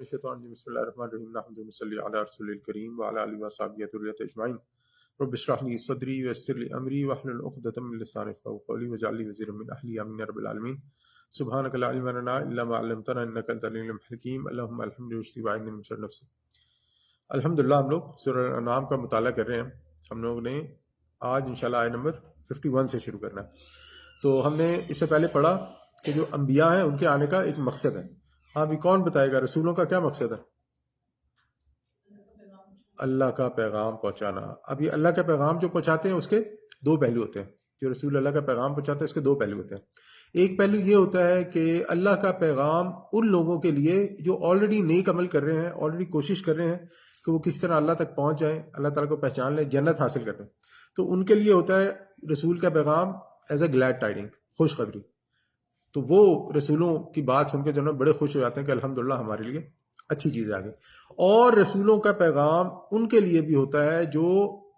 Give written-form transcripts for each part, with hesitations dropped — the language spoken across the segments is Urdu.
الشیطان بسم اللہ الرحمن الرحیم نحمد صلی علی رسول الکریم وعلی آلہ وصحبہ ذریۃ اجمعین رب اشرح لی صدری ویسر لی امری واحلل عقدۃ من لسانی یفقهوا قولی واجعل لی وزیرا من اہلی آمین رب العالمین سبحانک لا علم لنا الا ما علمتنا انک انت العلیم الحکیم اللہم الحمد رشدی وعینی من شر نفسی۔ الحمدللہ ہم لوگ سورہ انعام کا مطالعہ کر رہے ہیں۔ ہم لوگ نے آج انشاءاللہ آیت نمبر 51 سے شروع کرنا ہے۔ تو ہم نے اس سے پہلے پڑھا کہ جو انبیاء ہیں ان کے آنے کا ایک مقصد ہے۔ ہاں بھی کون بتائے گا رسولوں کا کیا مقصد ہے؟ اللہ کا پیغام پہنچانا۔ اب یہ اللہ کا پیغام جو پہنچاتے ہیں اس کے دو پہلو ہوتے ہیں۔ جو رسول اللہ کا پیغام پہنچاتے ہیں اس کے دو پہلو ہوتے ہیں۔ ایک پہلو یہ ہوتا ہے کہ اللہ کا پیغام ان لوگوں کے لیے جو آلریڈی نیک عمل کر رہے ہیں، آلریڈی کوشش کر رہے ہیں کہ وہ کس طرح اللہ تک پہنچ جائیں، اللہ تعالیٰ کو پہچان لیں، جنت حاصل کر لیں، تو ان کے لیے ہوتا ہے رسول کا پیغام ایز اے گلیڈ ٹائڈنگ، خوشخبری۔ تو وہ رسولوں کی بات سن کے جو ہے بڑے خوش ہو جاتے ہیں کہ الحمدللہ ہمارے لیے اچھی چیز آ گئی۔ اور رسولوں کا پیغام ان کے لیے بھی ہوتا ہے جو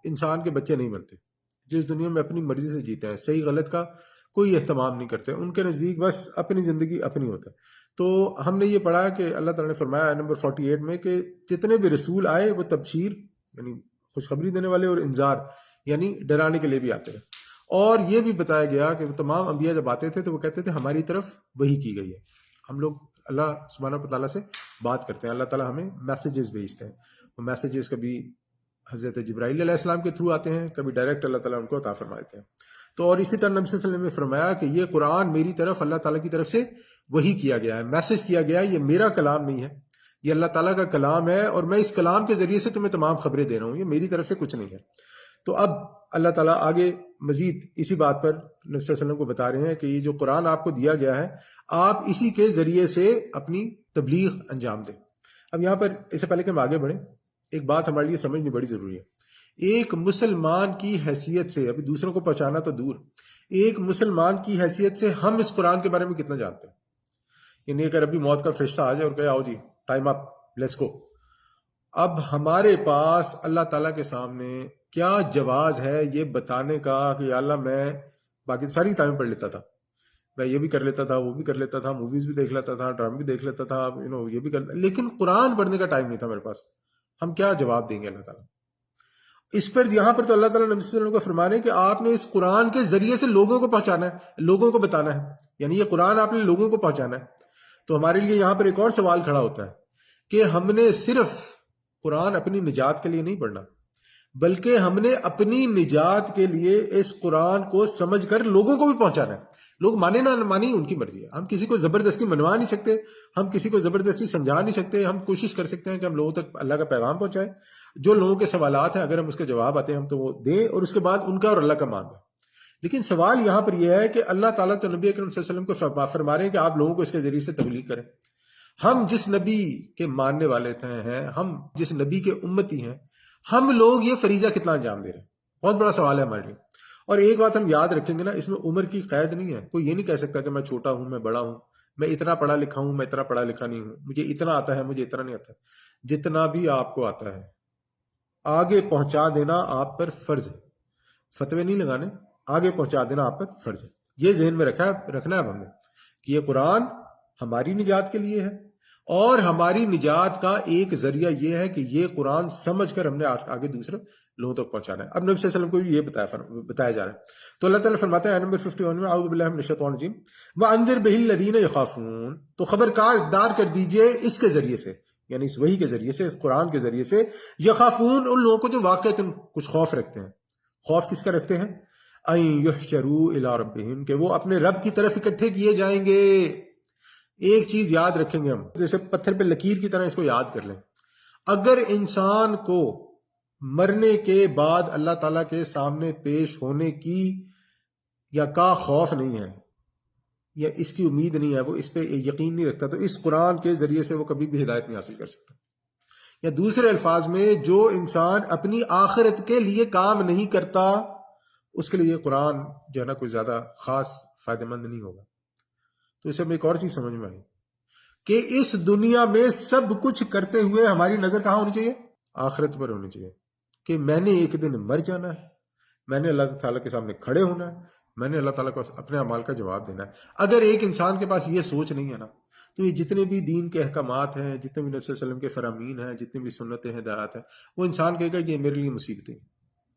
انسان کے بچے نہیں بنتے، جو اس دنیا میں اپنی مرضی سے جیتے ہیں، صحیح غلط کا کوئی اہتمام نہیں کرتے، ان کے نزدیک بس اپنی زندگی اپنی ہوتا ہے۔ تو ہم نے یہ پڑھا کہ اللہ تعالیٰ نے فرمایا آیت نمبر 48 میں کہ جتنے بھی رسول آئے وہ تبشیر یعنی خوشخبری دینے والے اور انذار یعنی ڈرانے کے لیے بھی آتے ہیں۔ اور یہ بھی بتایا گیا کہ وہ تمام انبیاء جب آتے تھے تو وہ کہتے تھے ہماری طرف وحی کی گئی ہے۔ ہم لوگ اللہ سبحانہ و تعالیٰ سے بات کرتے ہیں، اللہ تعالیٰ ہمیں میسیجز بھیجتے ہیں۔ وہ میسیجز کبھی حضرت جبرائیل علیہ السلام کے تھرو آتے ہیں، کبھی ڈائریکٹ اللہ تعالیٰ ان کو عطا فرماتے ہیں۔ تو اور اسی طرح نبی صلی اللہ علیہ وسلم نے فرمایا کہ یہ قرآن میری طرف اللہ تعالیٰ کی طرف سے وحی کیا گیا ہے، میسج کیا گیا ہے، یہ میرا کلام نہیں ہے، یہ اللہ تعالیٰ کا کلام ہے، اور میں اس کلام کے ذریعے سے تمہیں تمام خبریں دے رہا ہوں، یہ میری طرف سے کچھ نہیں ہے۔ تو اب اللہ تعالیٰ آگے مزید اسی بات پر نبی صلی اللہ علیہ وسلم کو بتا رہے ہیں کہ یہ جو قرآن آپ کو دیا گیا ہے آپ اسی کے ذریعے سے اپنی تبلیغ انجام دیں۔ اب یہاں پر اس سے پہلے کہ ہم آگے بڑھیں، ایک بات ہمارے لیے سمجھنی بڑی ضروری ہے۔ ایک مسلمان کی حیثیت سے، ابھی دوسروں کو پہچانا تو دور، ایک مسلمان کی حیثیت سے ہم اس قرآن کے بارے میں کتنا جانتے ہیں؟ یعنی اگر ابھی موت کا فرشتہ آ جائے اور کہے آؤ جی ٹائم اپ، لیٹس گو، اب ہمارے پاس اللہ تعالیٰ کے سامنے کیا جواز ہے یہ بتانے کا کہ یا اللہ میں باقی ساری کتابیں پڑھ لیتا تھا، میں یہ بھی کر لیتا تھا، وہ بھی کر لیتا تھا، موویز بھی دیکھ لیتا تھا، ڈرامے بھی دیکھ لیتا تھا، یہ بھی کر، لیکن قرآن پڑھنے کا ٹائم نہیں تھا میرے پاس، ہم کیا جواب دیں گے اللہ تعالیٰ اس پر؟ یہاں پر تو اللہ تعالیٰ نے نبی صلی اللہ علیہ وسلم کو فرمانے کہ آپ نے اس قرآن کے ذریعے سے لوگوں کو پہنچانا ہے، لوگوں کو بتانا ہے، یعنی یہ قرآن آپ نے لوگوں کو پہنچانا ہے۔ تو ہمارے لیے یہاں پر ایک اور سوال کھڑا ہوتا ہے کہ ہم نے صرف قرآن اپنی نجات کے لیے نہیں پڑھنا، بلکہ ہم نے اپنی نجات کے لیے اس قرآن کو سمجھ کر لوگوں کو بھی پہنچانا ہے۔ لوگ مانے نہ مانے ان کی مرضی ہے، ہم کسی کو زبردستی منوا نہیں سکتے، ہم کسی کو زبردستی سمجھا نہیں سکتے، ہم کوشش کر سکتے ہیں کہ ہم لوگوں تک اللہ کا پیغام پہنچائیں، جو لوگوں کے سوالات ہیں اگر ہم اس کے جواب آتے ہیں ہم تو وہ دیں، اور اس کے بعد ان کا اور اللہ کا مان لیں۔ لیکن سوال یہاں پر یہ ہے کہ اللہ تعالیٰ تو نبی اکرم صلی اللہ علیہ وسلم کو فرما رہے ہیں کہ آپ لوگوں کو اس کے ذریعے سے تبلیغ کریں۔ ہم جس نبی کے ماننے والے ہیں، ہم جس نبی کے امتی ہیں، ہم لوگ یہ فریضہ کتنا انجام دے رہے ہیں؟ بہت بڑا سوال ہے ہمارے لیے۔ اور ایک بات ہم یاد رکھیں گے نا، اس میں عمر کی قید نہیں ہے۔ کوئی یہ نہیں کہہ سکتا کہ میں چھوٹا ہوں، میں بڑا ہوں، میں اتنا پڑھا لکھا ہوں، میں اتنا پڑھا لکھا نہیں ہوں، مجھے اتنا آتا ہے، مجھے اتنا نہیں آتا۔ جتنا بھی آپ کو آتا ہے آگے پہنچا دینا آپ پر فرض ہے، فتوے نہیں لگانے، آگے پہنچا دینا آپ پر فرض ہے۔ یہ ذہن میں رکھنا ہے ہم نے کہ یہ قرآن ہماری نجات کے لیے ہے، اور ہماری نجات کا ایک ذریعہ یہ ہے کہ یہ قرآن سمجھ کر ہم نے آگے دوسرے لوگوں تک پہنچانا ہے۔ اب نبی صلی اللہ علیہ وسلم کو بھی یہ بتایا جا رہا ہے۔ تو اللہ تعالیٰ فرماتا ہے نمبر 51 میں اعوذ باللہ من الشیطان الرجیم وانذر بہ الذین یخافون، تو خبردار کر دیجئے اس کے ذریعے سے، یعنی اس وحی کے ذریعے سے، اس قرآن کے ذریعے سے، یخافون ان لوگوں کو جو واقعتاً کچھ خوف رکھتے ہیں۔ خوف کس کا رکھتے ہیں؟ ان یحشروا الی ربہم، کہ وہ اپنے رب کی طرف اکٹھے کیے جائیں گے۔ ایک چیز یاد رکھیں گے ہم، جیسے پتھر پہ لکیر کی طرح اس کو یاد کر لیں، اگر انسان کو مرنے کے بعد اللہ تعالیٰ کے سامنے پیش ہونے کی یا کا خوف نہیں ہے، یا اس کی امید نہیں ہے، وہ اس پہ یقین نہیں رکھتا، تو اس قرآن کے ذریعے سے وہ کبھی بھی ہدایت نہیں حاصل کر سکتا۔ یا دوسرے الفاظ میں، جو انسان اپنی آخرت کے لیے کام نہیں کرتا اس کے لیے یہ قرآن جو ہے نا کوئی زیادہ خاص فائدہ مند نہیں ہوگا۔ تو اسے ہمیں ایک اور چیز سمجھ میں آئی کہ اس دنیا میں سب کچھ کرتے ہوئے ہماری نظر کہاں ہونی چاہیے؟ آخرت پر ہونی چاہیے، کہ میں نے ایک دن مر جانا ہے، میں نے اللہ تعالیٰ کے سامنے کھڑے ہونا ہے، میں نے اللہ تعالیٰ کو اپنے اعمال کا جواب دینا ہے۔ اگر ایک انسان کے پاس یہ سوچ نہیں ہے نا، تو یہ جتنے بھی دین کے احکامات ہیں، جتنے بھی نبی صلی اللہ علیہ وسلم کے فرامین ہیں، جتنے بھی سنتیں ہدایات ہیں، وہ انسان کہے گا کہ یہ میرے لیے مصیبتیں،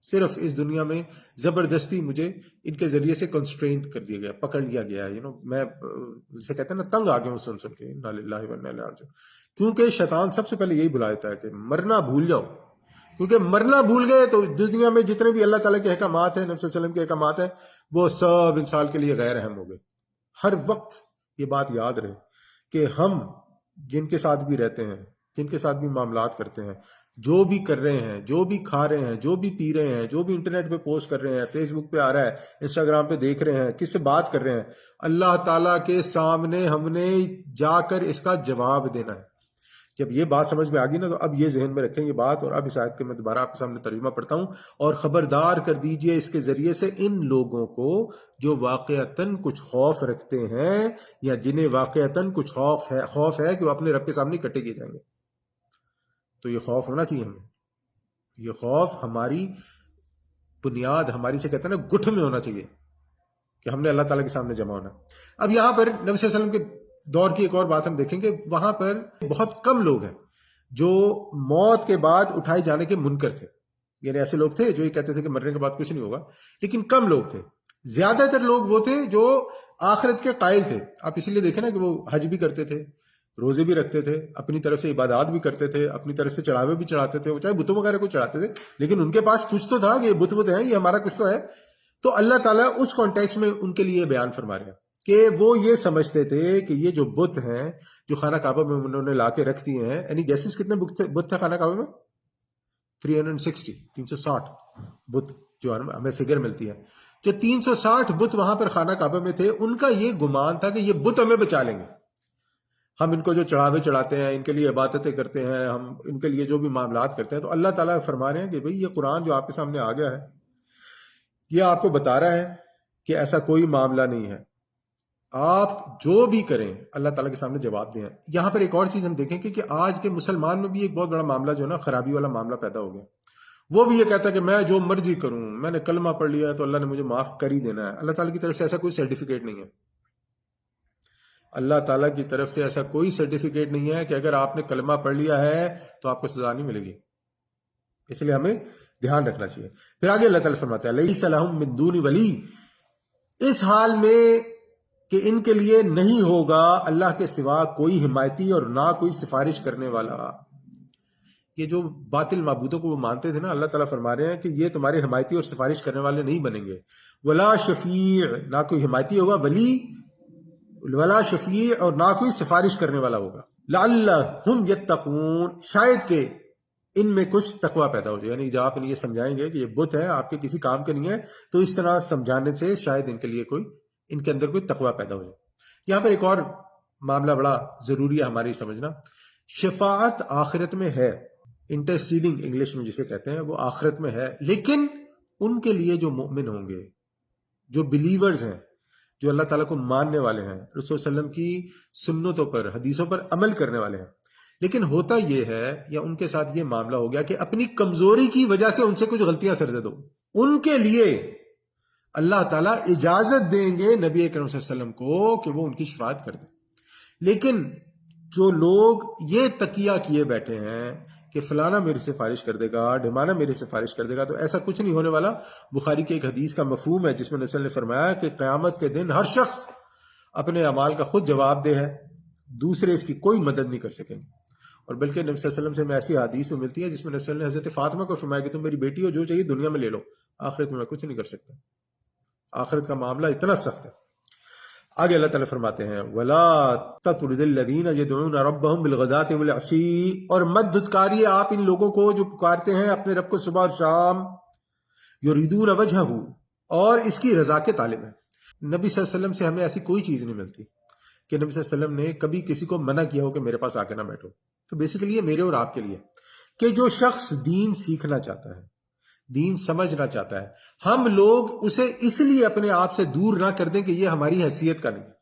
صرف اس دنیا میں زبردستی مجھے ان کے ذریعے سے کنسٹرینٹ کر دیا گیا، پکڑ لیا گیا، میں جسے کہتے ہیں نا تنگ آ گیا ہوں سن کے، انا للہ و انا الیہ راجعون۔ کیونکہ شیطان سب سے پہلے یہی بلا دیتا ہے کہ مرنا بھول جاؤ، کیونکہ مرنا بھول گئے تو دنیا میں جتنے بھی اللہ تعالیٰ کے احکامات ہیں، نبی صلی اللہ علیہ وسلم کے احکامات ہیں، وہ سب انسان کے لیے غیر اہم ہو گئے۔ ہر وقت یہ بات یاد رہے کہ ہم جن کے ساتھ بھی رہتے ہیں، جن کے ساتھ بھی معاملات کرتے ہیں، جو بھی کر رہے ہیں، جو بھی کھا رہے ہیں، جو بھی پی رہے ہیں، جو بھی انٹرنیٹ پہ پوسٹ کر رہے ہیں، فیس بک پہ آ رہا ہے، انسٹاگرام پہ دیکھ رہے ہیں، کس سے بات کر رہے ہیں، اللہ تعالیٰ کے سامنے ہم نے جا کر اس کا جواب دینا ہے۔ جب یہ بات سمجھ میں آ گئی نا، تو اب یہ ذہن میں رکھیں یہ بات، اور اب اس آیت کے میں دوبارہ آپ کے سامنے ترجمہ پڑھتا ہوں، اور خبردار کر دیجئے اس کے ذریعے سے ان لوگوں کو جو واقعتاً کچھ خوف رکھتے ہیں، یا جنہیں واقعتاً کچھ خوف ہے کہ وہ اپنے رب کے سامنے کٹے کیے جائیں گے۔ تو یہ خوف ہونا چاہیے ہمیں، یہ خوف ہماری بنیاد، ہماری سے کہتے ہیں نا گٹھ میں ہونا چاہیے کہ ہم نے اللہ تعالیٰ کے سامنے جمع ہونا۔ اب یہاں پر نبی صلی اللہ علیہ وسلم کے دور کی ایک اور بات ہم دیکھیں گے، وہاں پر بہت کم لوگ ہیں جو موت کے بعد اٹھائے جانے کے منکر تھے، یعنی ایسے لوگ تھے جو یہ کہتے تھے کہ مرنے کے بعد کچھ نہیں ہوگا، لیکن کم لوگ تھے۔ زیادہ تر لوگ وہ تھے جو آخرت کے قائل تھے۔ آپ اسی لیے دیکھیں نا کہ وہ حج بھی کرتے تھے، روزے بھی رکھتے تھے، اپنی طرف سے عبادات بھی کرتے تھے، اپنی طرف سے چڑھاوے بھی چڑھاتے تھے، وہ چاہے بتوں وغیرہ کو چڑھاتے تھے، لیکن ان کے پاس کچھ تو تھا کہ یہ بت ہیں، یہ ہمارا کچھ تو ہے۔ تو اللہ تعالیٰ اس کانٹیکس میں ان کے لیے بیان فرما رہے ہیں کہ وہ یہ سمجھتے تھے کہ یہ جو بت ہیں جو خانہ کعبہ میں انہوں نے لا کے رکھ دیے ہیں، یعنی گیسز کتنے بت تھے خانہ کعبہ میں؟ 360 بت جو ہمیں فگر ملتی ہے، جو 360 بت وہاں پر خانہ کعبہ میں تھے، ان کا یہ گمان تھا کہ یہ بت ہمیں بچا لیں گے، ہم ان کو جو چڑھاوے چڑھاتے ہیں، ان کے لیے عبادتیں کرتے ہیں، ہم ان کے لیے جو بھی معاملات کرتے ہیں۔ تو اللہ تعالیٰ فرما رہے ہیں کہ بھئی یہ قرآن جو آپ کے سامنے آ گیا ہے، یہ آپ کو بتا رہا ہے کہ ایسا کوئی معاملہ نہیں ہے، آپ جو بھی کریں اللہ تعالیٰ کے سامنے جواب دیں۔ یہاں پر ایک اور چیز ہم دیکھیں کہ آج کے مسلمان میں بھی ایک بہت بڑا معاملہ جو ہے نا، خرابی والا معاملہ پیدا ہو گیا۔ وہ بھی یہ کہتا ہے کہ میں جو مرضی کروں، میں نے کلمہ پڑھ لیا ہے تو اللہ نے مجھے معاف کر ہی دینا ہے۔ اللہ تعالیٰ کی طرف سے ایسا کوئی سرٹیفکیٹ نہیں ہے، اللہ تعالیٰ کی طرف سے ایسا کوئی سرٹیفکیٹ نہیں ہے کہ اگر آپ نے کلمہ پڑھ لیا ہے تو آپ کو سزا نہیں ملے گی۔ اس لیے ہمیں دھیان رکھنا چاہیے۔ پھر آگے اللہ تعالیٰ فرماتا ہے لیس لہم من دون ولی، اس حال میں کہ ان کے لیے نہیں ہوگا اللہ کے سوا کوئی حمایتی اور نہ کوئی سفارش کرنے والا۔ یہ جو باطل معبودوں کو وہ مانتے تھے نا، اللہ تعالیٰ فرما رہے ہیں کہ یہ تمہارے حمایتی اور سفارش کرنے والے نہیں بنیں گے۔ ولا شفیع، نہ کوئی حمایتی ہوگا، ولی ولا شفیع، اور نہ کوئی سفارش کرنے والا ہوگا۔ لعلہم یتقون، شاید کہ ان میں کچھ تقوی پیدا ہو جائے، یعنی جب آپ انہیں یہ سمجھائیں گے کہ یہ بت ہے آپ کے کسی کام کے نہیں ہے، تو اس طرح سمجھانے سے شاید ان کے لیے ان کے اندر کوئی تقوی پیدا ہو جائے۔ یہاں پر ایک اور معاملہ بڑا ضروری ہے ہماری سمجھنا، شفاعت آخرت میں ہے، انٹرسیڈنگ انگلش میں جسے کہتے ہیں، وہ آخرت میں ہے، لیکن ان کے لیے جو مومن ہوں گے، جو بلیورز ہیں، جو اللہ تعالیٰ کو ماننے والے ہیں، رسول صلی اللہ علیہ وسلم کی سنتوں پر، حدیثوں پر عمل کرنے والے ہیں۔ لیکن ہوتا یہ ہے، یا ان کے ساتھ یہ معاملہ ہو گیا کہ اپنی کمزوری کی وجہ سے ان سے کچھ غلطیاں سرزد ہو، ان کے لیے اللہ تعالیٰ اجازت دیں گے نبی اکرم صلی اللہ علیہ وسلم کو کہ وہ ان کی شفاعت کر دیں۔ لیکن جو لوگ یہ تقیہ کیے بیٹھے ہیں کہ فلانا میری سفارش کر دے گا، ڈھمانا میری سفارش کر دے گا، تو ایسا کچھ نہیں ہونے والا۔ بخاری کے ایک حدیث کا مفہوم ہے جس میں نبی صلی اللہ علیہ وسلم نے فرمایا کہ قیامت کے دن ہر شخص اپنے اعمال کا خود جواب دہ ہے، دوسرے اس کی کوئی مدد نہیں کر سکیں گے۔ اور بلکہ نبی صلی اللہ علیہ وسلم سے میں ایسی حدیث میں ملتی ہے جس میں نبی صلی اللہ علیہ وسلم نے حضرت فاطمہ کو فرمایا کہ تم میری بیٹی ہو، جو چاہیے دنیا میں لے لو، آخرت میں کچھ نہیں کر سکتا۔ آخرت کا معاملہ اتنا سخت ہے۔ آگے اللہ تعالیٰ فرماتے ہیں وَلَا تَطْرُدِ الَّذِينَ يَدْعُونَ رَبَّهُمْ بِالْغَدَاةِ وَالْعَشِيِّ، اور مت دھتکاریے آپ ان لوگوں کو جو پکارتے ہیں اپنے رب کو صبح اور شام، یریدون وجہہ، اور اس کی رضا کے طالب ہیں۔ نبی صلی اللہ علیہ وسلم سے ہمیں ایسی کوئی چیز نہیں ملتی کہ نبی صلی اللہ علیہ وسلم نے کبھی کسی کو منع کیا ہو کہ میرے پاس آ کے نہ بیٹھو۔ تو بیسیکلی یہ میرے اور آپ کے لیے کہ جو شخص دین سیکھنا چاہتا ہے، دین سمجھنا چاہتا ہے، ہم لوگ اسے اس لیے اپنے آپ سے دور نہ کر دیں کہ یہ ہماری حیثیت کا نہیں ہے،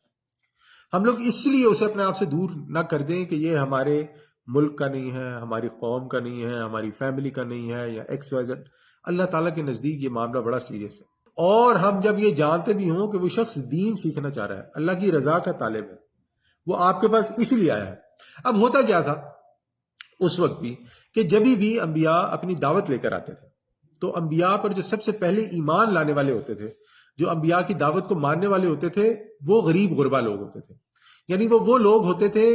ہم لوگ اس لیے اسے اپنے آپ سے دور نہ کر دیں کہ یہ ہمارے ملک کا نہیں ہے، ہماری قوم کا نہیں ہے، ہماری فیملی کا نہیں ہے، یا ایکس وائی زیڈ۔ اللہ تعالیٰ کے نزدیک یہ معاملہ بڑا سیریس ہے، اور ہم جب یہ جانتے بھی ہوں کہ وہ شخص دین سیکھنا چاہ رہا ہے، اللہ کی رضا کا طالب ہے، وہ آپ کے پاس اس لیے آیا ہے۔ اب ہوتا کیا تھا اس وقت بھی کہ جبھی بھی انبیاء اپنی دعوت لے کر آتے تھے تو انبیاء پر جو سب سے پہلے ایمان لانے والے ہوتے تھے، جو انبیاء کی دعوت کو ماننے والے ہوتے تھے، وہ غریب غربا لوگ ہوتے تھے۔ یعنی وہ لوگ ہوتے تھے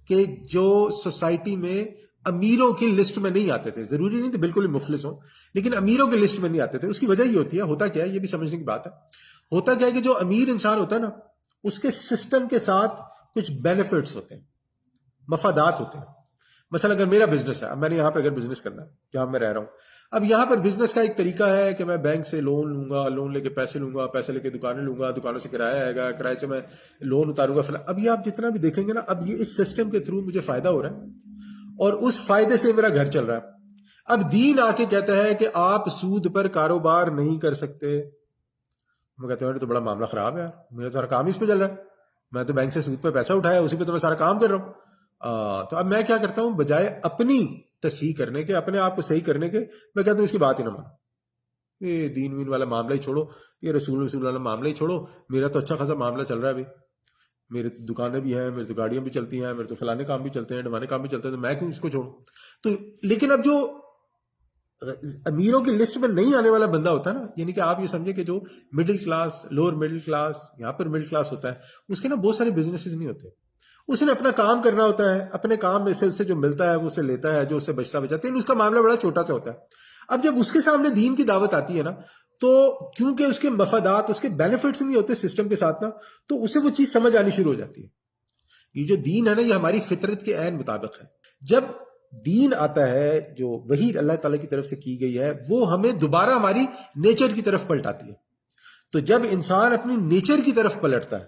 کہ جو سوسائٹی میں امیروں کی لسٹ میں نہیں آتے تھے، ضروری نہیں تھے بالکل ہی مفلس ہوں، لیکن امیروں کی لسٹ میں نہیں آتے تھے۔ اس کی وجہ یہ ہوتی ہے، ہوتا کیا ہے یہ بھی سمجھنے کی بات ہے، ہوتا کیا ہے کہ جو امیر انسان ہوتا ہے نا، اس کے سسٹم کے ساتھ کچھ بینیفٹس ہوتے ہیں، مفادات ہوتے ہیں۔ مثلا اگر میرا بزنس ہے، اب میں نے یہاں پہ اگر بزنس کرنا ہے جہاں میں رہ رہا ہوں، اب یہاں پر بزنس کا ایک طریقہ ہے کہ میں بینک سے لون لوں گا، لون لے کے پیسے لوں گا، پیسے لے کے دکانیں لوں گا، دکانوں سے کرایہ آئے گا، کرایہ سے میں لون اتاروں گا فلاں۔ اب یہ آپ جتنا بھی دیکھیں گے نا، اب یہ اس سسٹم کے تھرو مجھے فائدہ ہو رہا ہے اور اس فائدے سے میرا گھر چل رہا ہے۔ اب دین آ کے کہتا ہے کہ آپ سود پر کاروبار نہیں کر سکتے۔ میں کہتا ہوں تو بڑا معاملہ خراب ہے یار، میرا سارا کام اس پہ چل رہا ہے، میں تو بینک سے سود پہ پیسہ اٹھایا، اسی پہ تو میں سارا کام کر رہا ہوں۔ تو اب میں کیا کرتا ہوں، بجائے اپنی تصحیح کرنے کے، اپنے آپ کو صحیح کرنے کے، میں کہتا ہوں اس کی بات ہی نہ مانو، یہ دین وین والا معاملہ ہی چھوڑو، یہ رسول والا معاملہ ہی چھوڑو، میرا تو اچھا خاصا معاملہ چل رہا ہے بھائی، میرے دکانیں بھی ہیں، میری تو گاڑیاں بھی چلتی ہیں، میرے تو فلانے کام بھی چلتے ہیں، ڈمانے کام بھی چلتے ہیں، تو میں کیوں اس کو چھوڑوں؟ تو لیکن اب جو امیروں کی لسٹ میں نہیں آنے والا بندہ ہوتا ہے نا، یعنی کہ آپ یہ سمجھے کہ جو middle class, lower middle class یا اپر مڈل کلاس ہوتا ہے، اس کے نا بہت سارے بزنسز نہیں ہوتے، اس نے اپنا کام کرنا ہوتا ہے، اپنے کام میں سے اسے جو ملتا ہے وہ اسے لیتا ہے، جو اسے بچتا بچاتے ہیں، اس کا معاملہ بڑا چھوٹا سا ہوتا ہے۔ اب جب اس کے سامنے دین کی دعوت آتی ہے نا، تو کیونکہ اس کے مفادات، اس کے بینیفٹس نہیں ہوتے سسٹم کے ساتھ نا، تو اسے وہ چیز سمجھ آنی شروع ہو جاتی ہے۔ یہ جو دین ہے نا، یہ ہماری فطرت کے عین مطابق ہے۔ جب دین آتا ہے، جو وحی اللہ تعالیٰ کی طرف سے کی گئی ہے، وہ ہمیں دوبارہ ہماری نیچر کی طرف پلٹاتی ہے۔ تو جب انسان اپنی نیچر کی طرف پلٹتا ہے،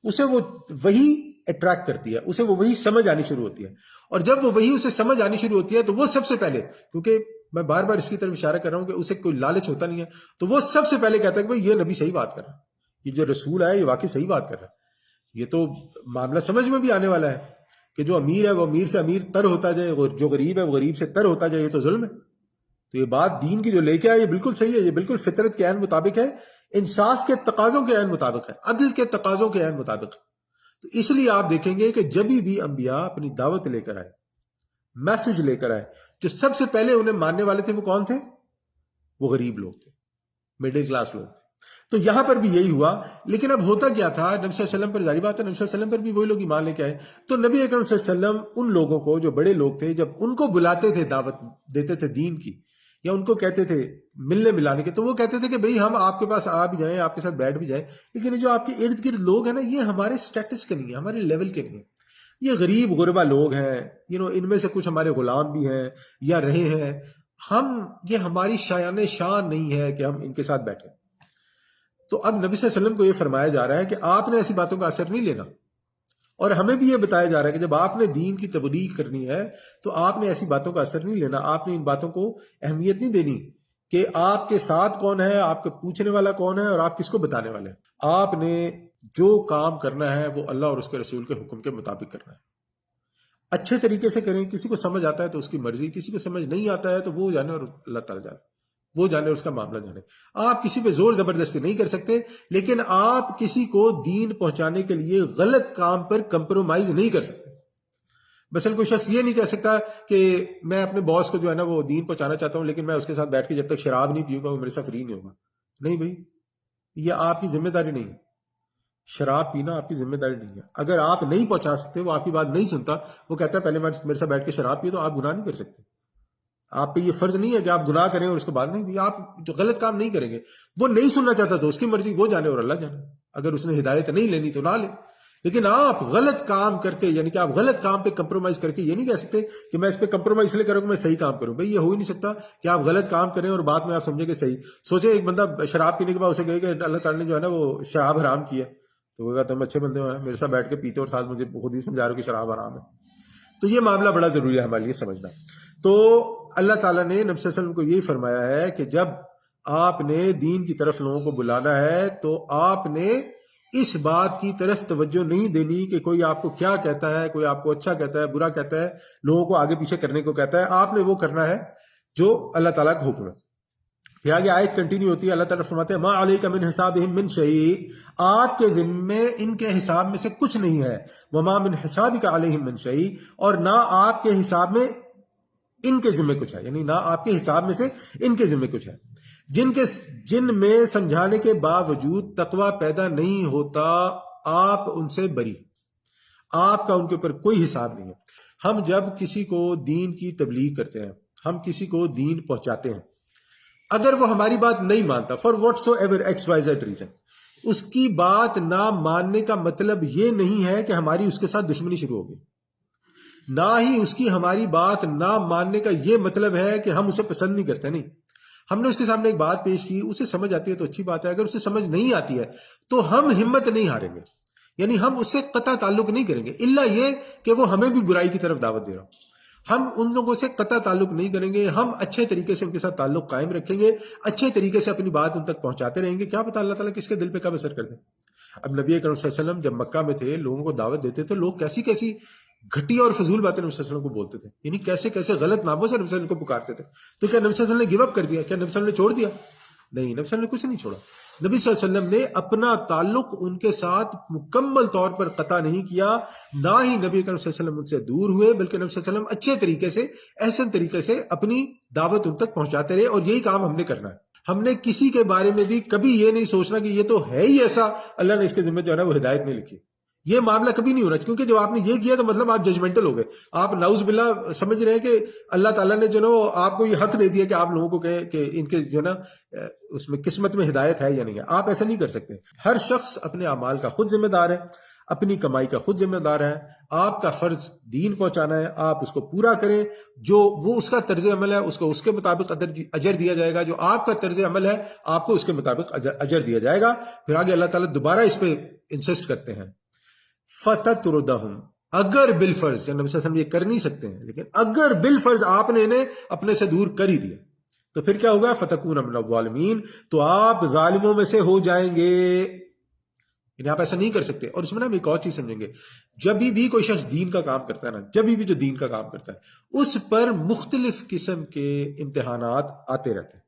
اسے وہ وہی اٹریکٹ کرتی ہے، اسے وہ وہی سمجھ آنی شروع ہوتی ہے، اور جب وہ وہی اسے سمجھ آنی شروع ہوتی ہے تو وہ سب سے پہلے، کیونکہ میں بار بار اس کی طرف اشارہ کر رہا ہوں کہ اسے کوئی لالچ ہوتا نہیں ہے، تو وہ سب سے پہلے کہتا ہے کہ بھائی یہ نبی صحیح بات کر رہا ہے، یہ جو رسول ہے یہ واقعی صحیح بات کر رہا ہے، یہ تو معاملہ سمجھ میں بھی آنے والا ہے کہ جو امیر ہے وہ امیر سے امیر تر ہوتا جائے، جو غریب ہے وہ غریب سے تر ہوتا جائے، یہ تو ظلم ہے۔ تو یہ بات دین کی جو لے کے آئے یہ بالکل صحیح ہے، یہ بالکل فطرت کے عین مطابق ہے، انصاف کے تقاضوں کے عین مطابق ہے، عدل کے تقاضوں کے عین مطابق ہے۔ تو اس لیے آپ دیکھیں گے کہ جب بھی انبیاء اپنی دعوت لے کر آئے، میسج لے کر آئے، جو سب سے پہلے انہیں ماننے والے تھے وہ کون تھے؟ وہ غریب لوگ تھے، مڈل کلاس لوگ تھے۔ تو یہاں پر بھی یہی ہوا، لیکن اب ہوتا کیا تھا، نبی صلی اللہ علیہ وسلم پر ظاہر بات ہے، نبی صلی اللہ علیہ وسلم پر بھی وہی لوگ ایمان لے کے آئے، تو نبی اکرم صلی اللہ علیہ وسلم ان لوگوں کو، جو بڑے لوگ تھے، جب ان کو بلاتے تھے، دعوت دیتے تھے دین کی، یا ان کو کہتے تھے ملنے ملانے کے، تو وہ کہتے تھے کہ بھئی ہم آپ کے پاس آ بھی جائیں، آپ کے ساتھ بیٹھ بھی جائیں، لیکن یہ جو آپ کے ارد گرد لوگ ہیں نا، یہ ہمارے سٹیٹس کے نہیں ہیں، ہمارے لیول کے نہیں ہیں، یہ غریب غربا لوگ ہیں، ان میں سے کچھ ہمارے غلام بھی ہیں یا رہے ہیں، یہ ہماری شایان شان نہیں ہے کہ ہم ان کے ساتھ بیٹھیں۔ تو اب نبی صلی اللہ علیہ وسلم کو یہ فرمایا جا رہا ہے کہ آپ نے ایسی باتوں کا اثر نہیں لینا، اور ہمیں بھی یہ بتایا جا رہا ہے کہ جب آپ نے دین کی تبلیغ کرنی ہے تو آپ نے ایسی باتوں کا اثر نہیں لینا، آپ نے ان باتوں کو اہمیت نہیں دینی کہ آپ کے ساتھ کون ہے، آپ کے پوچھنے والا کون ہے، اور آپ کس کو بتانے والے ہیں۔ آپ نے جو کام کرنا ہے وہ اللہ اور اس کے رسول کے حکم کے مطابق کرنا ہے، اچھے طریقے سے کریں، کسی کو سمجھ آتا ہے تو اس کی مرضی، کسی کو سمجھ نہیں آتا ہے تو وہ جانے اور اللہ تعالیٰ جانے، وہ جانے اس کا معاملہ جانے۔ آپ کسی پہ زور زبردستی نہیں کر سکتے، لیکن آپ کسی کو دین پہنچانے کے لیے غلط کام پر کمپرومائز نہیں کر سکتے۔ مثلا کوئی شخص یہ نہیں کہہ سکتا کہ میں اپنے باس کو جو ہے نا وہ دین پہنچانا چاہتا ہوں، لیکن میں اس کے ساتھ بیٹھ کے جب تک شراب نہیں پیوں گا وہ میرے ساتھ فری نہیں ہوگا۔ نہیں بھائی، یہ آپ کی ذمہ داری نہیں ہے، شراب پینا آپ کی ذمہ داری نہیں ہے۔ اگر آپ نہیں پہنچا سکتے، وہ آپ کی بات نہیں سنتا، وہ کہتا ہے پہلے میرے ساتھ بیٹھ کے شراب پیو، تو آپ گناہ نہیں کر سکتے۔ آپ پہ یہ فرض نہیں ہے کہ آپ گناہ کریں اور اس کے بعد نہیں، آپ جو غلط کام نہیں کریں گے۔ وہ نہیں سننا چاہتا تو اس کی مرضی، وہ جانے اور اللہ جانے، اگر اس نے ہدایت نہیں لینی تو نہ لے۔ لیکن آپ غلط کام کر کے، یعنی کہ آپ غلط کام پہ کمپرومائز کر کے یہ نہیں کہہ سکتے کہ میں اس پہ کمپرومائز اس لیے کروں کہ میں صحیح کام کروں۔ بھائی یہ ہو ہی نہیں سکتا کہ آپ غلط کام کریں اور بعد میں آپ سمجھیں کہ صحیح۔ سوچیں ایک بندہ شراب پینے کے بعد اسے کہے کہ اللہ تعالیٰ نے جو ہے نا وہ شراب حرام کی ہے، تو وہ کہا تم اچھے بندے ہو، میرے ساتھ بیٹھ کے پیتے اور ساتھ مجھے خود ہی سمجھا رہے ہو کہ شراب حرام ہے۔ تو یہ معاملہ بڑا ضروری ہے ہمارے لیے سمجھنا۔ تو اللہ تعالیٰ نے نبی صلی اللہ علیہ وسلم کو یہی فرمایا ہے کہ جب آپ نے دین کی طرف لوگوں کو بلانا ہے تو آپ نے اس بات کی طرف توجہ نہیں دینی کہ کوئی آپ کو کیا کہتا ہے، کوئی آپ کو اچھا کہتا ہے، برا کہتا ہے، لوگوں کو آگے پیچھے کرنے کو کہتا ہے۔ آپ نے وہ کرنا ہے جو اللہ تعالیٰ کا حکم ہے۔ پھر آگے آیت کنٹینیو ہوتی ہے، اللہ تعالیٰ فرماتے ہیں ما علیک من حسابہم من شیء، آپ کے ذمے ان کے حساب میں سے کچھ نہیں ہے، وما من حسابک علیہم من شیء، اور نہ آپ کے حساب میں ان کے ذمے کچھ ہے، یعنی نہ آپ کے حساب میں سے ان کے ذمے کچھ ہے، جن میں سمجھانے کے باوجود تقوی پیدا نہیں ہوتا، آپ ان سے بری، آپ کا ان کے اوپر کوئی حساب نہیں ہے۔ ہم جب کسی کو دین کی تبلیغ کرتے ہیں، ہم کسی کو دین پہنچاتے ہیں، اگر وہ ہماری بات نہیں مانتا for whatsoever X Y Z reason, اس کی بات نہ ماننے کا مطلب یہ نہیں ہے کہ ہماری اس کے ساتھ دشمنی شروع ہوگی، نہ ہی اس کی ہماری بات نہ ماننے کا یہ مطلب ہے کہ ہم اسے پسند نہیں کرتے، نہیں، ہم نے اس کے سامنے ایک بات پیش کی، اسے سمجھ آتی ہے تو اچھی بات ہے، اگر اسے سمجھ نہیں آتی ہے تو ہم ہمت نہیں ہاریں گے، یعنی ہم اس سے قطع تعلق نہیں کریں گے، الا یہ کہ وہ ہمیں بھی برائی کی طرف دعوت دے رہا ہو، ہم ان لوگوں سے قطع تعلق نہیں کریں گے، ہم اچھے طریقے سے ان کے ساتھ تعلق قائم رکھیں گے، اچھے طریقے سے اپنی بات ان تک پہنچاتے رہیں گے، کیا پتہ اللہ تعالیٰ کس کے دل پہ کب اثر کر دے۔ اب نبی اکرم صلی اللہ علیہ وسلم جب مکہ میں تھے، لوگوں کو دعوت دیتے تو لوگ کیسی کیسی گھٹیا اور فضول باتیں نبی صلی اللہ علیہ وسلم کو بولتے تھے، یعنی کیسے کیسے غلط ناموں سے نبی صلی اللہ علیہ وسلم کو پکارتے تھے، تو کیا نبی صلی اللہ علیہ وسلم نے گیو اپ کر دیا؟ کیا نبی صلی اللہ علیہ وسلم نے چھوڑ دیا؟ نہیں، نبی صلی اللہ علیہ وسلم نے کچھ نہیں چھوڑا، نبی صلی اللہ علیہ وسلم نے اپنا تعلق ان کے ساتھ مکمل طور پر قطع نہیں کیا، نہ ہی نبی اکرم صلی اللہ علیہ وسلم ان سے دور ہوئے، بلکہ نبی صلی اللہ علیہ وسلم اچھے طریقے سے، احسن طریقے سے اپنی دعوت ان تک پہنچاتے رہے، اور یہی کام ہم نے کرنا ہے۔ ہم نے کسی کے بارے میں بھی کبھی یہ نہیں سوچنا کہ یہ تو ہے ہی ایسا، اللہ نے اس کے ذمہ جو ہے نا وہ ہدایت نہیں لکھی، یہ معاملہ کبھی نہیں ہونا چاہیے، کیونکہ جب آپ نے یہ کیا تو مطلب آپ ججمنٹل ہو گئے، آپ نعوذ باللہ سمجھ رہے ہیں کہ اللہ تعالیٰ نے جو نا آپ کو یہ حق دے دیا کہ آپ لوگوں کو کہے کہ ان کے جو نا اس میں قسمت میں ہدایت ہے یا نہیں ہے، آپ ایسا نہیں کر سکتے۔ ہر شخص اپنے اعمال کا خود ذمہ دار ہے، اپنی کمائی کا خود ذمہ دار ہے، آپ کا فرض دین پہنچانا ہے، آپ اس کو پورا کریں، جو وہ اس کا طرز عمل ہے اس کو اس کے مطابق اجر دیا جائے گا، جو آپ کا طرز عمل ہے آپ کو اس کے مطابق اجر دیا جائے گا۔ پھر آگے اللہ تعالیٰ دوبارہ اس پہ انسسٹ کرتے ہیں، فَتَتْرُدَهُمْ، اگر بالفرض، نبی صلی اللہ علیہ وسلم یہ کر نہیں سکتے ہیں، لیکن اگر بالفرض آپ نے انہیں اپنے سے دور کر ہی دیا تو پھر کیا ہوگا؟ فَتَكُونَ مِنَ الظَّالِمِينَ، تو آپ ظالموں میں سے ہو جائیں گے، یعنی آپ ایسا نہیں کر سکتے۔ اور اس میں نا ہم ایک اور چیز سمجھیں گے، جب بھی کوئی شخص دین کا کام کرتا ہے نا، جب بھی جو دین کا کام کرتا ہے اس پر مختلف قسم کے امتحانات آتے رہتے ہیں،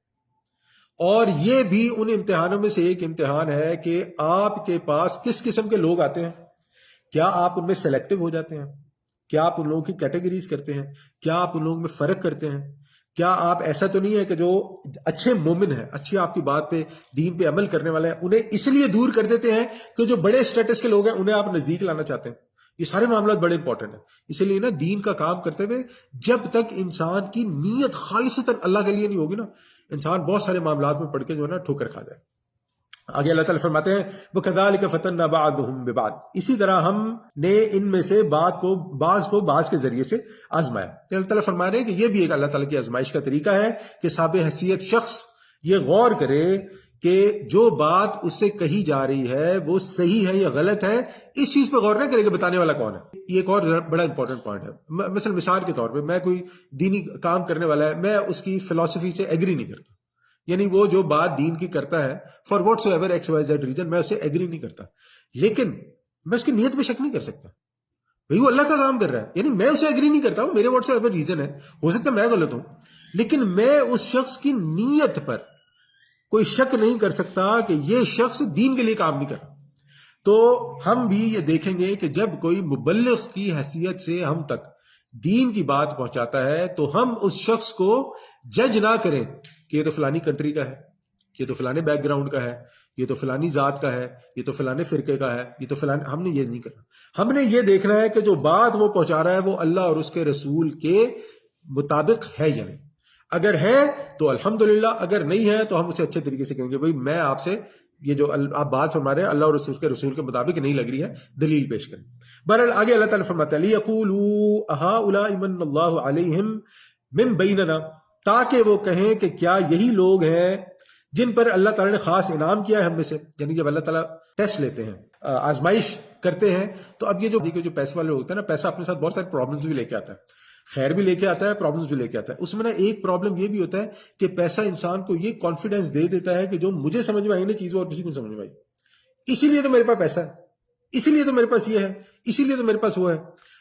اور یہ بھی ان امتحانوں میں سے ایک امتحان ہے کہ آپ کے پاس کس قسم کے لوگ آتے ہیں، کیا آپ ان میں سلیکٹو ہو جاتے ہیں، کیا آپ ان لوگوں کی کیٹیگریز کرتے ہیں، کیا آپ ان لوگوں میں فرق کرتے ہیں، کیا آپ ایسا تو نہیں ہے کہ جو اچھے مومن ہیں، اچھی آپ کی بات پہ دین پہ عمل کرنے والے ہیں انہیں اس لیے دور کر دیتے ہیں کہ جو بڑے سٹیٹس کے لوگ ہیں انہیں آپ نزدیک لانا چاہتے ہیں۔ یہ سارے معاملات بڑے امپورٹنٹ ہیں، اسی لیے نا دین کا کام کرتے ہوئے جب تک انسان کی نیت خالصتاً اللہ کے لیے نہیں ہوگی نا، انسان بہت سارے معاملات میں پڑھ کے جو ہے نا ٹھوکر کھا جائے۔ آگے اللہ تعالیٰ فرماتے ہیں وَكَذَلِكَ فَتَنَّا بَعْضُهُمْ بِبَعْضٍ، اسی طرح ہم نے ان میں سے بعض کو بعض کے ذریعے سے آزمایا۔ اللہ تعالیٰ فرما رہے ہیں کہ یہ بھی ایک اللہ تعالیٰ کی آزمائش کا طریقہ ہے کہ صاحب حیثیت شخص یہ غور کرے کہ جو بات اس سے کہی جا رہی ہے وہ صحیح ہے یا غلط ہے، اس چیز پہ غور نہ کرے کہ بتانے والا کون ہے۔ یہ ایک اور بڑا امپورٹنٹ پوائنٹ ہے، مثال کے طور پہ میں کوئی دینی کام کرنے والا ہے، میں اس کی فلسفی سے ایگری نہیں کرتا، یعنی وہ جو بات دین کی کرتا ہے for whatsoever X Y Z reason میں اسے ایگری نہیں کرتا، لیکن میں اس کی نیت پہ شک نہیں کر سکتا، بھئی وہ اللہ کا کام کر رہا ہے، یعنی میں اسے ایگری نہیں کرتا ہوں، میرے واٹ سو ایور ریزن ہے، ہو سکتا ہے میں غلط ہوں، لیکن میں اس شخص کی نیت پر کوئی شک نہیں کر سکتا کہ یہ شخص دین کے لیے کام نہیں کر رہا۔ تو ہم بھی یہ دیکھیں گے کہ جب کوئی مبلغ کی حیثیت سے ہم تک دین کی بات پہنچاتا ہے تو ہم اس شخص کو جج نہ کریں کہ یہ تو فلانی کنٹری کا ہے، یہ تو فلانے بیک گراؤنڈ کا ہے، یہ تو فلانی ذات کا ہے، یہ تو فلانے فرقے کا ہے، یہ تو فلانے، ہم نے یہ نہیں کرنا، ہم نے یہ دیکھنا ہے کہ جو بات وہ پہنچا رہا ہے وہ اللہ اور اس کے رسول کے مطابق ہے یا نہیں، اگر ہے تو الحمدللہ، اگر نہیں ہے تو ہم اسے اچھے طریقے سے کہیں گے بھئی میں آپ سے یہ جو آپ بات فرما رہے ہیں اللہ اور رسول کے مطابق نہیں لگ رہی ہے، دلیل پیش کریں۔ بہرحال آگے اللہ تعالیٰ فرماتا ہے لِيَقُولُوا أَهَٰؤُلَاءِ مَنَّ اللَّهُ عَلَيْهِمْ مِن بَيْنِنَا، تاکہ وہ کہیں کہ کیا یہی لوگ ہیں جن پر اللہ تعالیٰ نے خاص انعام کیا ہے ہم میں سے۔ یعنی جب اللہ تعالیٰ ٹیسٹ لیتے ہیں، آزمائش کرتے ہیں، تو اب یہ جو پیسے والے ہوتے ہیں نا، پیسہ اپنے ساتھ بہت سارے پرابلمز بھی لے کے آتا ہے، خیر بھی لے کے آتا ہے، پرابلمز بھی لے کے آتا ہے۔ اس میں نا ایک پرابلم یہ بھی ہوتا ہے کہ پیسہ انسان کو یہ کانفیڈنس دے دیتا ہے کہ جو مجھے سمجھ میں آئی نا چیز وہ اور کسی کو سمجھ میں آئی، اسی لیے تو میرے پاس پیسہ ہے، اسی لیے تو میرے پاس یہ ہے، اسی لیے تو میرے پاس وہ ہے۔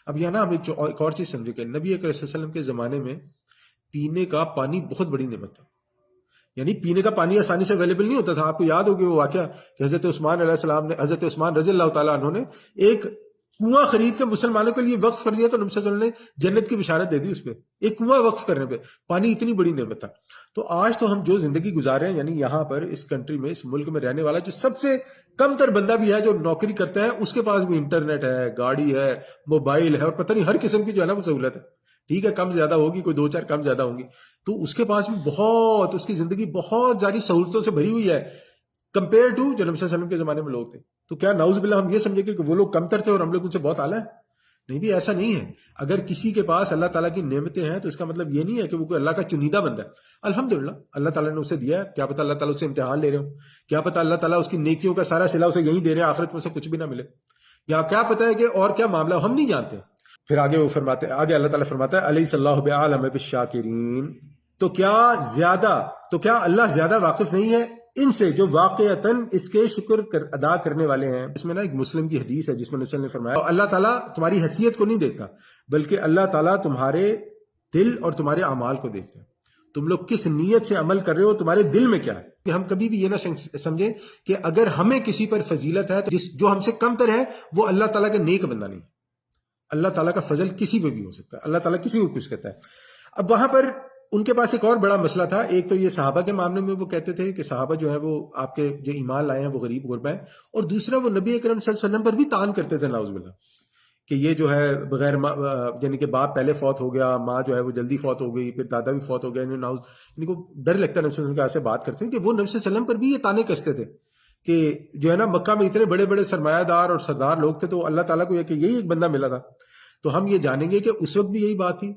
اب یہاں نا ہم ایک اور چیز سمجھے کہ نبی اکرم صلی اللہ علیہ وسلم کے زمانے میں پینے کا پانی بہت بڑی نعمت تھا، یعنی پینے کا پانی آسانی سے اویلیبل نہیں ہوتا تھا. آپ کو یاد ہوگی وہ واقعہ کہ حضرت عثمان علیہ السلام نے، حضرت عثمان رضی اللہ تعالیٰ عنہ نے ایک کنواں خرید کے مسلمانوں کے لیے وقف کر دیا تو نبی صلی اللہ علیہ وسلم نے جنت کی بشارت دے دی اس پہ، ایک کنواں وقف کرنے پہ. پانی اتنی بڑی نعمت تھا. تو آج تو ہم جو زندگی گزار رہے ہیں، یعنی یہاں پر اس کنٹری میں، اس ملک میں رہنے والا جو سب سے کم تر بندہ بھی ہے جو نوکری کرتا ہے، اس کے پاس بھی انٹرنیٹ ہے، گاڑی ہے، موبائل ہے، اور پتہ نہیں ہر قسم کی جو ہے نا وہ سہولت ہے. ٹھیک ہے کم زیادہ ہوگی، کوئی 2-4 کم زیادہ ہوں گی، تو اس کے پاس بھی بہت، اس کی زندگی بہت ساری سہولتوں سے بھری ہوئی ہے کمپیئر ٹو جو نبی صلی اللہ علیہ وسلم کے زمانے میں لوگ تھے. تو کیا نعوذ باللہ ہم یہ سمجھے کہ وہ لوگ کمتر تھے اور ہم لوگ ان سے بہت اعلیٰ ہیں؟ نہیں بھی، ایسا نہیں ہے. اگر کسی کے پاس اللہ تعالیٰ کی نعمتیں ہیں تو اس کا مطلب یہ نہیں ہے کہ وہ کوئی اللہ کا چنیدہ بندہ ہے. الحمدللہ اللہ تعالیٰ نے اسے دیا ہے، کیا پتہ اللہ تعالیٰ اسے امتحان لے رہے ہوں، کیا پتہ اللہ تعالیٰ اس کی نیکیوں کا سارا صلہ اسے یہیں دے رہے ہیں، آخرت میں سے کچھ بھی نہ ملے، یا کیا پتہ ہے کہ اور کیا معاملہ ہم نہیں جانتے. پھر آگے وہ فرماتے، آگے اللہ تعالیٰ فرماتا ہے الیس اللہ بعالم بالشاکرین، تو کیا اللہ زیادہ واقف نہیں ہے ان سے جو واقعتاً اس کے شکر ادا کرنے والے ہیں. اس میں نا ایک مسلم کی حدیث ہے جس میں نبی صلی اللہ علیہ وسلم نے فرمایا اللہ تعالیٰ تمہاری حیثیت کو نہیں دیکھتا، بلکہ اللہ تعالیٰ تمہارے دل اور تمہارے اعمال کو دیکھتا ہے. تم لوگ کس نیت سے عمل کر رہے ہو، تمہارے دل میں کیا ہے. کہ ہم کبھی بھی یہ نہ سمجھیں کہ اگر ہمیں کسی پر فضیلت ہے تو جو ہم سے کم تر ہے وہ اللہ تعالیٰ کے نیک بندہ نہیں ہے. اللہ تعالیٰ کا فضل کسی پہ بھی ہو سکتا ہے، اللہ تعالیٰ کسی کو کچھ کہتا ہے. اب وہاں پر ان کے پاس ایک اور بڑا مسئلہ تھا. ایک تو یہ صحابہ کے معاملے میں وہ کہتے تھے کہ صحابہ جو ہیں وہ آپ کے جو ایمان لائے ہیں وہ غریب غربا ہیں، اور دوسرا وہ نبی اکرم صلی اللہ علیہ وسلم پر بھی طعن کرتے تھے نعوذ باللہ کہ یہ جو ہے بغیر یعنی کہ باپ پہلے فوت ہو گیا، ماں جو ہے وہ جلدی فوت ہو گئی، پھر دادا بھی فوت ہو گیا. ان کو ڈر لگتا ہے نبی صلی اللہ علیہ وسلم کے ایسے بات کرتے ہیں کہ وہ نبی صلی اللہ علیہ وسلم پر بھی یہ طعنے کستے تھے کہ جو ہے نا مکہ میں اتنے بڑے بڑے سرمایہ دار اور سردار لوگ تھے تو اللہ تعالیٰ کو یہ کہ یہی ایک بندہ ملا تھا. تو ہم یہ جانیں گے کہ اس وقت بھی یہی بات تھی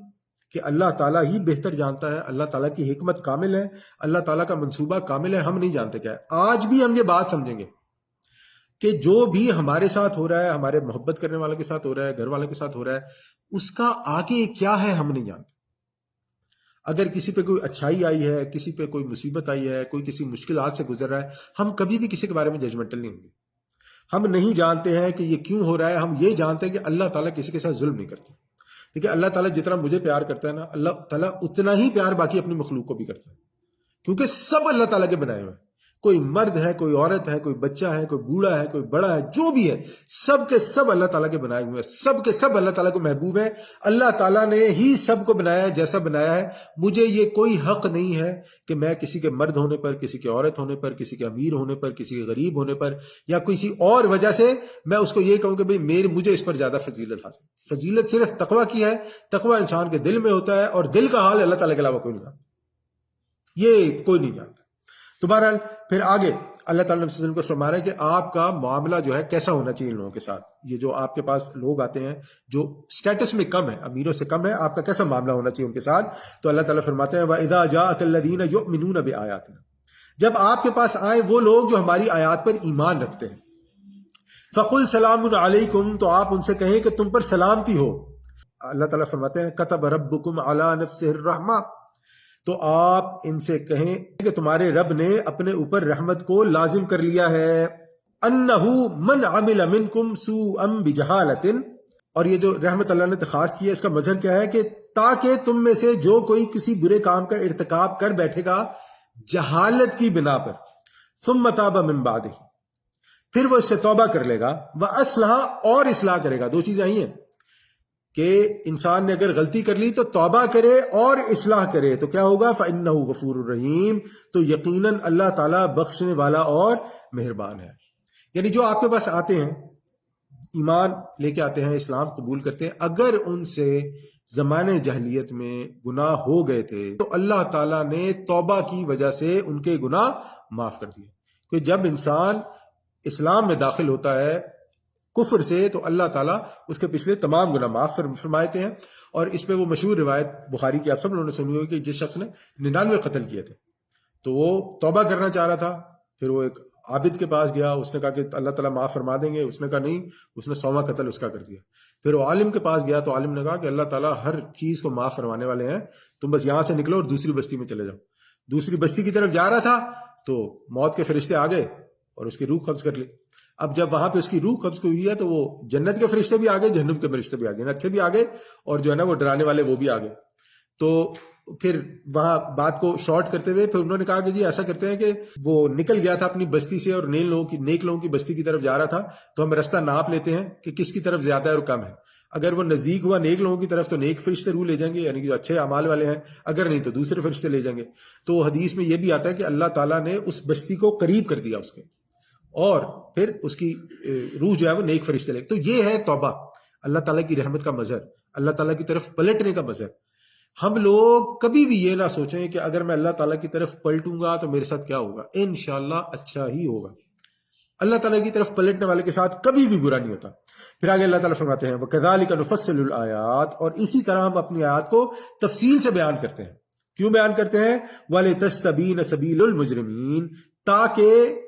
کہ اللہ تعالیٰ ہی بہتر جانتا ہے، اللہ تعالیٰ کی حکمت کامل ہے، اللہ تعالیٰ کا منصوبہ کامل ہے، ہم نہیں جانتے کیا ہے. آج بھی ہم یہ بات سمجھیں گے کہ جو بھی ہمارے ساتھ ہو رہا ہے، ہمارے محبت کرنے والوں کے ساتھ ہو رہا ہے، گھر والوں کے ساتھ ہو رہا ہے، اس کا آگے کیا ہے ہم نہیں جانتے. اگر کسی پہ کوئی اچھائی آئی ہے، کسی پہ کوئی مصیبت آئی ہے، کوئی کسی مشکلات سے گزر رہا ہے، ہم کبھی بھی کسی کے بارے میں ججمنٹل نہیں ہوں گے. ہم نہیں جانتے ہیں کہ یہ کیوں ہو رہا ہے، ہم یہ جانتے ہیں کہ اللہ تعالیٰ کسی کے ساتھ ظلم نہیں کرتا. دیکھیں اللہ تعالیٰ جتنا مجھے پیار کرتا ہے نا، اللہ تعالیٰ اتنا ہی پیار باقی اپنی مخلوق کو بھی کرتا ہے، کیونکہ سب اللہ تعالیٰ کے بنائے ہوئے ہیں. کوئی مرد ہے، کوئی عورت ہے، کوئی بچہ ہے، کوئی بوڑھا ہے، کوئی بڑا ہے، جو بھی ہے سب کے سب اللہ تعالیٰ کے بنائے ہوئے ہیں، سب کے سب اللہ تعالیٰ کو محبوب ہیں. اللہ تعالیٰ نے ہی سب کو بنایا ہے جیسا بنایا ہے. مجھے یہ کوئی حق نہیں ہے کہ میں کسی کے مرد ہونے پر، کسی کے عورت ہونے پر، کسی کے امیر ہونے پر، کسی کے غریب ہونے پر یا کسی اور وجہ سے میں اس کو یہ کہوں کہ بھئی مجھے اس پر زیادہ فضیلت حاصل. فضیلت صرف تقویٰ کی ہے، تقویٰ انسان کے دل میں ہوتا ہے، اور دل کا حال اللہ تعالیٰ کے علاوہ کوئی نہیں جانتا، یہ کوئی نہیں جانتا. تو بہرحال پھر آگے اللہ تعالیٰ نے وسلم کو فرما رہا ہے کہ آپ کا معاملہ جو ہے کیسا ہونا چاہیے لوگوں کے ساتھ. یہ جو آپ کے پاس لوگ آتے ہیں جو سٹیٹس میں کم ہے، امیروں سے کم ہے، آپ کا کیسا معاملہ ہونا چاہیے ان کے ساتھ. تو اللہ تعالیٰ فرماتے ہیں وَإِذَا جَاءَكَ الَّذِينَ يُؤْمِنُونَ بِآيَاتِنَا، جب آپ کے پاس آئے وہ لوگ جو ہماری آیات پر ایمان رکھتے ہیں، فَقُلْ سَلَامٌ عَلَيْكُمْ، تو آپ ان سے کہیں کہ تم پر سلامتی ہو. اللہ تعالیٰ فرماتے ہیں كَتَبَ رَبُّكُمْ عَلَى نَفْسِهِ الرَّحْمَةِ، تو آپ ان سے کہیں کہ تمہارے رب نے اپنے اوپر رحمت کو لازم کر لیا ہے. أَنَّهُ مَنْ عَمِلَ مِنْكُمْ سُوءًا بِجَهَالَةٍ، اور یہ جو رحمت اللہ نے تخاص کی ہے اس کا مظہر کیا ہے کہ تاکہ تم میں سے جو کوئی کسی برے کام کا ارتکاب کر بیٹھے گا جہالت کی بنا پر، ثم تاب من بعدہ، پھر وہ اس سے توبہ کر لے گا، وَأَصْلَحَ، اور اصلاح کرے گا. دو چیزیں آئی ہیں کہ انسان نے اگر غلطی کر لی تو توبہ کرے اور اصلاح کرے تو کیا ہوگا، فَإِنَّهُ غَفُورٌ الرحیم، تو یقیناً اللہ تعالیٰ بخشنے والا اور مہربان ہے. یعنی جو آپ کے پاس آتے ہیں، ایمان لے کے آتے ہیں، اسلام قبول کرتے ہیں، اگر ان سے زمانے جہلیت میں گناہ ہو گئے تھے تو اللہ تعالیٰ نے توبہ کی وجہ سے ان کے گناہ معاف کر دیے. کہ جب انسان اسلام میں داخل ہوتا ہے کفر سے تو اللہ تعالیٰ اس کے پچھلے تمام گناہ معاف فرماتے ہیں. اور اس پہ وہ مشہور روایت بخاری کی آپ سب لوگوں نے سنی ہوگی کہ جس شخص نے 99 قتل کیے تھے تو وہ توبہ کرنا چاہ رہا تھا، پھر وہ ایک عابد کے پاس گیا، اس نے کہا کہ اللہ تعالیٰ معاف فرما دیں گے، اس نے کہا نہیں، اس نے 100واں قتل اس کا کر دیا. پھر وہ عالم کے پاس گیا تو عالم نے کہا کہ اللہ تعالیٰ ہر چیز کو معاف فرمانے والے ہیں، تم بس یہاں سے نکلو اور دوسری بستی میں چلے جاؤ. دوسری بستی کی طرف جا رہا تھا تو موت کے فرشتے آ گئے اور اس کی روح قبض کر لی. اب جب وہاں پہ اس کی روح قبض ہوئی ہے تو وہ جنت کے فرشتے بھی آ گئے، جہنم کے فرشتے بھی آ گئے، اچھے بھی آ گئے اور جو ہے نا وہ ڈرانے والے وہ بھی آ گئے. تو پھر وہاں بات کو شارٹ کرتے ہوئے پھر انہوں نے کہا کہ جی ایسا کرتے ہیں کہ وہ نکل گیا تھا اپنی بستی سے اور نیک لوگوں کی بستی کی طرف جا رہا تھا، تو ہم رستہ ناپ لیتے ہیں کہ کس کی طرف زیادہ ہے اور کم ہے. اگر وہ نزدیک ہوا نیک لوگوں کی طرف تو نیک فرشتے روح لے جائیں گے، یعنی کہ جو اچھے اعمال والے ہیں، اگر نہیں تو دوسرے فرشتے لے جائیں گے. تو حدیث میں یہ بھی آتا ہے کہ اللہ تعالیٰ نے اس بستی کو قریب کر دیا اس کے، اور پھر اس کی روح جو ہے وہ نیک فرشتے لے. تو یہ ہے توبہ، اللہ تعالیٰ کی رحمت کا مظہر، اللہ تعالیٰ کی طرف پلٹنے کا مظہر. ہم لوگ کبھی بھی یہ نہ سوچیں کہ اگر میں اللہ تعالیٰ کی طرف پلٹوں گا تو میرے ساتھ کیا ہوگا. انشاءاللہ اچھا ہی ہوگا. اللہ تعالیٰ کی طرف پلٹنے والے کے ساتھ کبھی بھی برا نہیں ہوتا. پھر آگے اللہ تعالیٰ فرماتے ہیں وَكَذَلِكَ نُفَصِّلُ الْآيَاتِ، اور اسی طرح ہم اپنی آیات کو تفصیل سے بیان کرتے ہیں. کیوں بیان کرتے ہیں؟ وَلِتَسْتَبِينَ سَبِيلُ الْمُجْرِمِينَ، تاکہ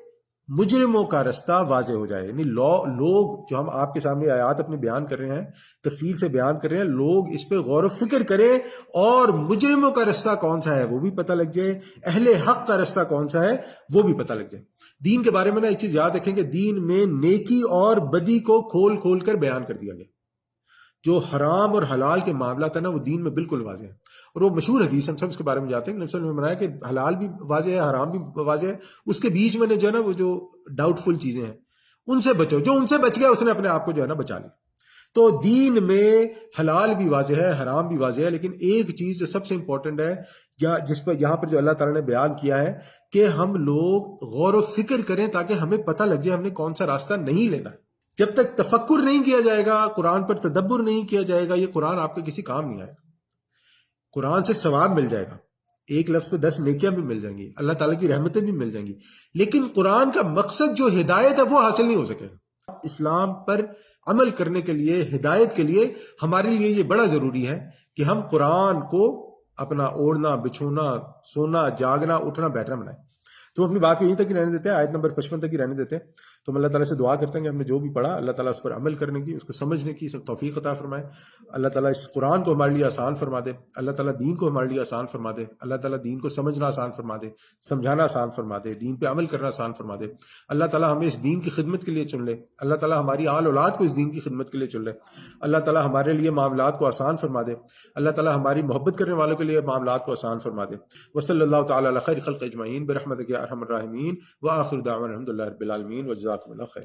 مجرموں کا رستہ واضح ہو جائے. یعنی لوگ جو ہم آپ کے سامنے آیات اپنے بیان کر رہے ہیں، تفصیل سے بیان کر رہے ہیں، لوگ اس پہ غور و فکر کریں اور مجرموں کا رستہ کون سا ہے وہ بھی پتہ لگ جائے، اہل حق کا رستہ کون سا ہے وہ بھی پتہ لگ جائے. دین کے بارے میں نا ایک چیز یاد رکھیں کہ دین میں نیکی اور بدی کو کھول کھول کر بیان کر دیا گیا. جو حرام اور حلال کے معاملات ہیں نا وہ دین میں بالکل واضح ہیں. اور وہ مشہور حدیث ہم سب اس کے بارے میں جاتے ہیں کہ نبی صلی اللہ علیہ وسلم نے بنایا کہ حلال بھی واضح ہے، حرام بھی واضح ہے، اس کے بیچ میں نے جو ہے نا وہ جو ڈاؤٹ فل چیزیں ہیں ان سے بچو. جو ان سے بچ گیا اس نے اپنے آپ کو جو ہے نا بچا لیا. تو دین میں حلال بھی واضح ہے، حرام بھی واضح ہے، لیکن ایک چیز جو سب سے امپورٹنٹ ہے یا جس پر یہاں پر جو اللہ تعالیٰ نے بیان کیا ہے کہ ہم لوگ غور و فکر کریں تاکہ ہمیں پتہ لگ جائے ہم نے کون سا راستہ نہیں لینا ہے. جب تک تفکر نہیں کیا جائے گا، قرآن پر تدبر نہیں کیا جائے گا، یہ قرآن آپ کے کسی کام نہیں آئے گا. قرآن سے ثواب مل جائے گا، ایک لفظ پہ 10 نیکیاں بھی مل جائیں گی، اللہ تعالیٰ کی رحمتیں بھی مل جائیں گی، لیکن قرآن کا مقصد جو ہدایت ہے وہ حاصل نہیں ہو سکے گا. اسلام پر عمل کرنے کے لیے، ہدایت کے لیے ہمارے لیے یہ بڑا ضروری ہے کہ ہم قرآن کو اپنا اوڑھنا، بچھونا، سونا، جاگنا، اٹھنا، بیٹھنا بنائیں. تو اپنی بات کو یہیں تک ہی رہنے دیتے ہیں، آیت نمبر 55 تک ہی رہنے دیتے ہیں. تو ہم اللہ تعالیٰ سے دعا کرتے ہیں کہ ہم نے جو بھی پڑھا اللہ تعالیٰ اس پر عمل کرنے کی، اس کو سمجھنے کی سب توفیق عطا فرمائے. اللہ تعالیٰ اس قرآن کو ہمارے لیے آسان فرما دے، اللہ تعالیٰ دین کو ہمارے لیے آسان فرما دے، اللہ تعالیٰ دین کو سمجھنا آسان فرما دے، سمجھانا آسان فرما دے، دین پہ عمل کرنا آسان فرما دے. اللہ تعالیٰ ہمیں اس دین کی خدمت کے لیے چن لے، اللہ تعالیٰ ہماری آل اولاد کو اس دین کی خدمت کے لیے چن لے. اللہ تعالیٰ ہمارے لیے معاملات کو آسان فرما دے، اللہ تعالیٰ ہماری محبت کرنے والوں کے لیے معاملات کو آسان فرما دے. وصلی اللہ تعالیٰ علی خیر خلق اجمعین برحمتک یا ارحم الراحمین، وآخر دعوانا الحمد للہ رب العالمین، وجزاکم اللہ خیر.